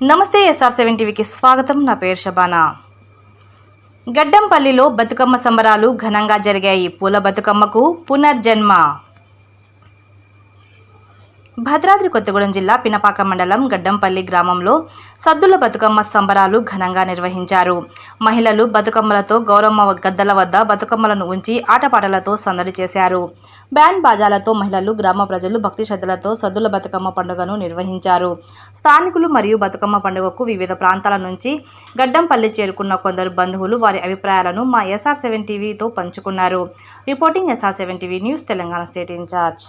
నమస్తే SR7 టీవీకి స్వాగతం. నా పేరు శబానా. గడ్డంపల్లిలో బతుకమ్మ సంబరాలు ఘనంగా జరిగాయి. పూల బతుకమ్మకు పునర్జన్మ. భద్రాద్రి కొత్తగూడెం జిల్లా పినపాక మండలం గడ్డంపల్లి గ్రామంలో సద్దుల బతుకమ్మ సంబరాలు ఘనంగా నిర్వహించారు. మహిళలు బతుకమ్మలతో గౌరమ్మ గద్దల వద్ద బతుకమ్మలను ఉంచి ఆటపాటలతో సందడి చేశారు. బ్యాండ్ బాజాలతో మహిళలు, గ్రామ ప్రజలు భక్తి శ్రద్ధలతో సద్దుల బతుకమ్మ పండుగను నిర్వహించారు. స్థానికులు మరియు బతుకమ్మ పండుగకు వివిధ ప్రాంతాల నుంచి గడ్డంపల్లి చేరుకున్న కొందరు బంధువులు వారి అభిప్రాయాలను మా SR7 టీవీతో పంచుకున్నారు. Reporting SR7 TV news, Telangana state in charge.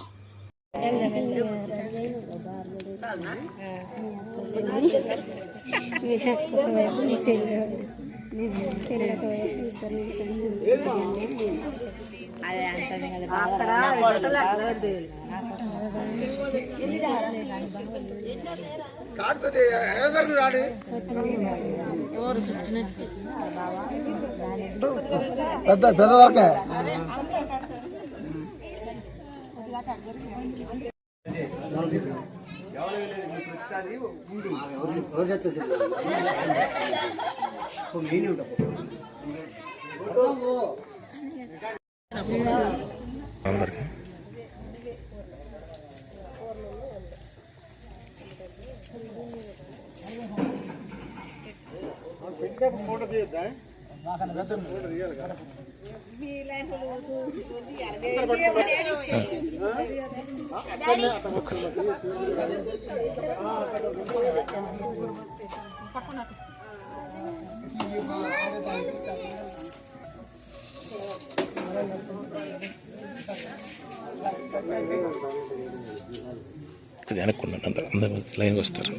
వెనక్కున్నాను అందరూ లైన్కి వస్తారు.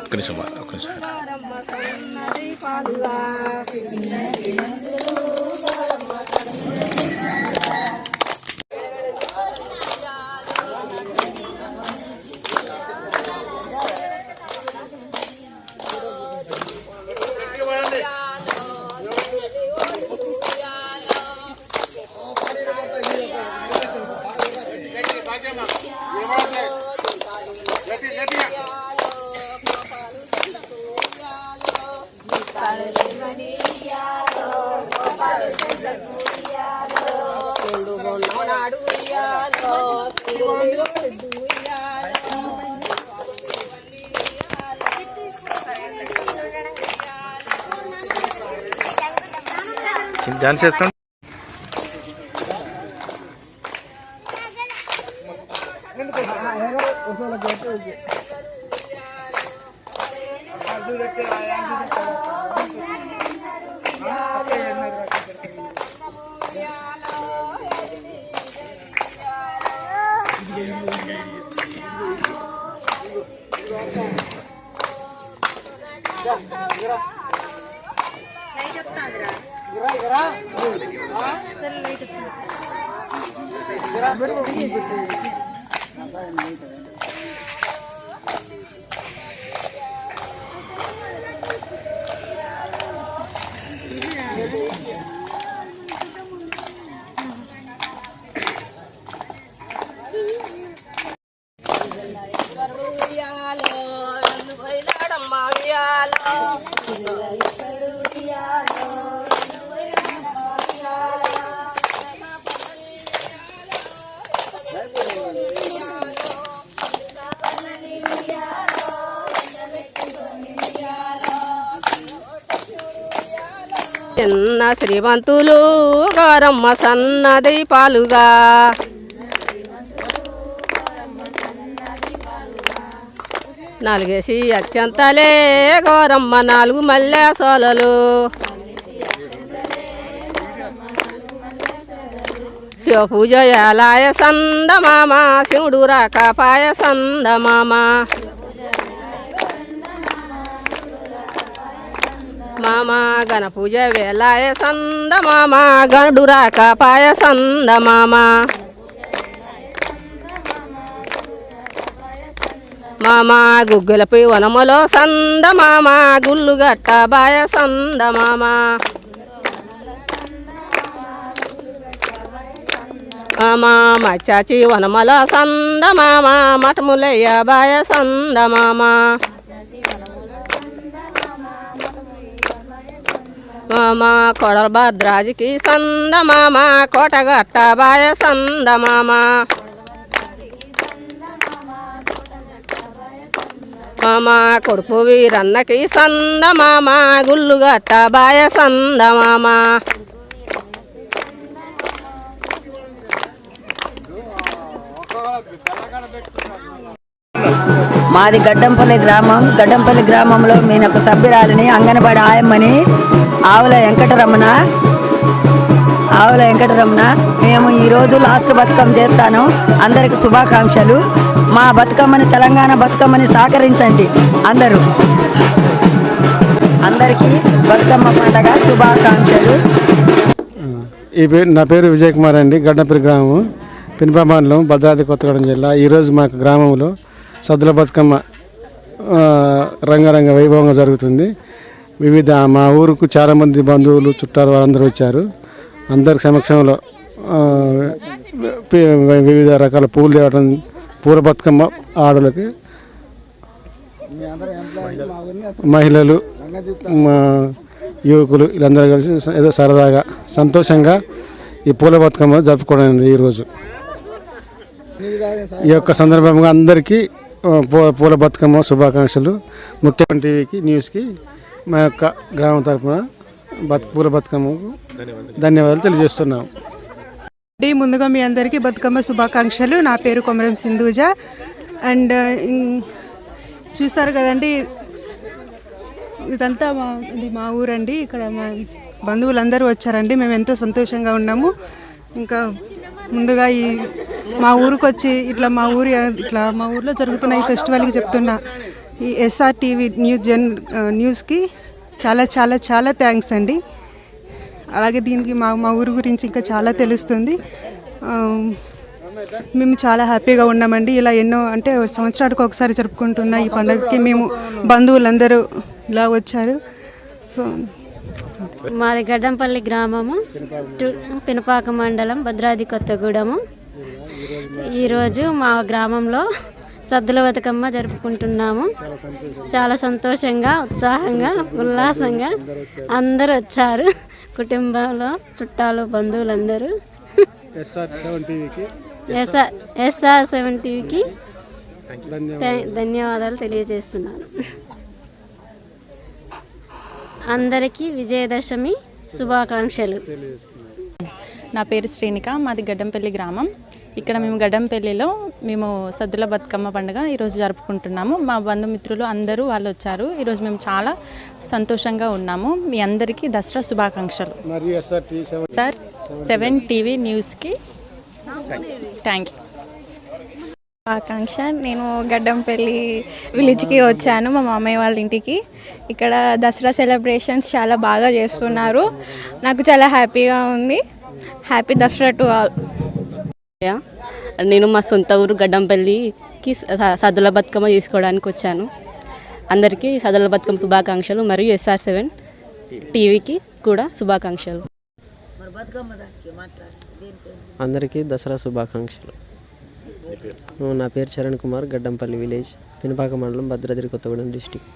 ఒక్క నిమిషం. డాన్స్ చేస్తాం. చిన్న శ్రీమంతులు గౌరమ్మ సన్నది పాలుగా, నాలుగేసి అత్యంతలే గౌరమ్మ నాలుగు మల్లె సోలలు, శివ పూజ ఎలాయ సందమామ, శివుడు రాక పాయ సందమామ, మామ గణ పూజ వేలాయ సందమామ, గణుడు రాక పాయ సందమామ, మామ గుగ్గులపై వనములో సంద మామ గుల్లుగట్ట బాయ సంద మామ మామ మచ్చాచి వనముల సంద మామ మఠములయ్య బాయ సంద మామ మామ కొడల భద్రాజికి సంద మామ కోటగట్ట బాయ సంద మామ మామ కొడుపు వీరన్నకి సంద మామ గుల్లుగట్ట బాయ సంద మామ మాది గడ్డంపల్లి గ్రామం. గడ్డంపల్లి గ్రామంలో నేను ఒక సభ్యురాలిని, అంగన్వాడీ ఆయమ్మని, ఆవుల వెంకటరమణ. మేము ఈరోజు లాస్ట్ బతుకమ్మ చేస్తాను. అందరికి శుభాకాంక్షలు. మా బతుకమ్మని, తెలంగాణ బతుకమ్మని సహకరించండి అందరూ. అందరికీ బతుకమ్మ పండగ శుభాకాంక్షలు. నా పేరు విజయ్ కుమార్ అండి. గడ్డంపల్లి గ్రామం, పినపా మండలం, భద్రాద్రి కొత్తగూడెం జిల్లా. ఈరోజు మాకు గ్రామంలో సద్దుల బతుకమ్మ రంగరంగ వైభవంగా జరుగుతుంది. మా ఊరుకు చాలామంది బంధువులు, చుట్టాలు వాళ్ళందరూ వచ్చారు. అందరి సమక్షంలో వివిధ రకాల పూలు తేవడం, పూల బతుకమ్మ ఆడలకి, మహిళలు, యువకులు వీళ్ళందరూ కలిసి ఏదో సరదాగా సంతోషంగా ఈ పూల బతుకమ్మ జరుపుకోవడం ఈరోజు. ఈ యొక్క సందర్భంగా అందరికీ పూల బతుకమ్మ శుభాకాంక్షలు. ముఖ్యమైన టీవీకి, న్యూస్కి మా యొక్క గ్రామం తరఫున పూల బతుకమ్మకు ధన్యవాదాలు తెలియజేస్తున్నాం. ముందుగా మీ అందరికీ బతుకమ్మ శుభాకాంక్షలు. నా పేరు కొమరం సింధూజ. అండ్ చూస్తారు కదండి, ఇదంతా మా ఊరండి. ఇక్కడ మా బంధువులందరూ వచ్చారండి. మేము ఎంతో సంతోషంగా ఉన్నాము. ఇంకా ముందుగా మా ఊరికి వచ్చి మా ఊరిలో జరుగుతున్న ఈ ఫెస్టివల్కి చెప్తున్నా ఈ ఎస్ఆర్ టీవీ న్యూస్కి చాలా చాలా చాలా థ్యాంక్స్ అండి. అలాగే దీనికి మా ఊరు గురించి ఇంకా చాలా తెలుస్తుంది. మేము చాలా హ్యాపీగా ఉన్నామండి. ఇలా ఎన్నో అంటే సంవత్సరానికి ఒకసారి జరుపుకుంటున్న ఈ పండుగకి మేము బంధువులందరూ ఇలా వచ్చారు. సో మాది గడ్డంపల్లి గ్రామము, పినపాక మండలం, భద్రాద్రి కొత్తగూడెము. ఈరోజు మా గ్రామంలో సద్దుల బతుకమ్మ జరుపుకుంటున్నాము. చాలా సంతోషంగా, ఉత్సాహంగా, ఉల్లాసంగా అందరూ వచ్చారు. కుటుంబంలో చుట్టాలు, బంధువులందరూ. SR7 టీవీకి ధన్యవాదాలు తెలియజేస్తున్నాను. అందరికీ విజయదశమి శుభాకాంక్షలు. నా పేరు శ్రీనిక. మాది గడ్డంపల్లి గ్రామం. ఇక్కడ మేము గడ్డంపల్లిలో సద్దుల బతుకమ్మ పండుగ ఈరోజు జరుపుకుంటున్నాము. మా బంధుమిత్రులు అందరూ వాళ్ళు వచ్చారు. ఈరోజు మేము చాలా సంతోషంగా ఉన్నాము. మీ అందరికీ దసరా శుభాకాంక్షలు. SR7 టీవీ న్యూస్కి థ్యాంక్ యూ. ఆకాంక్ష. నేను గడ్డంపల్లి విలేజ్కి వచ్చాను, మా మామయ్య వాళ్ళ ఇంటికి. ఇక్కడ దసరా సెలబ్రేషన్స్ చాలా బాగా చేస్తున్నారు. నాకు చాలా హ్యాపీగా ఉంది. Happy Dasara to all. నేను మా సొంత ఊరు గడ్డంపల్లికి సద్దుల బతుకమ్మ చేసుకోవడానికి వచ్చాను. అందరికీ సద్దుల బతుకమ్మ శుభాకాంక్షలు మరియు SR7 టీవీకి కూడా శుభాకాంక్షలు. అందరికీ దసరా శుభాకాంక్షలు. నా పేరు చరణ్ కుమార్, గడ్డంపల్లి విలేజ్, పినపాక మండలం, భద్రాద్రి కొత్తగూడెం డిస్టిక్.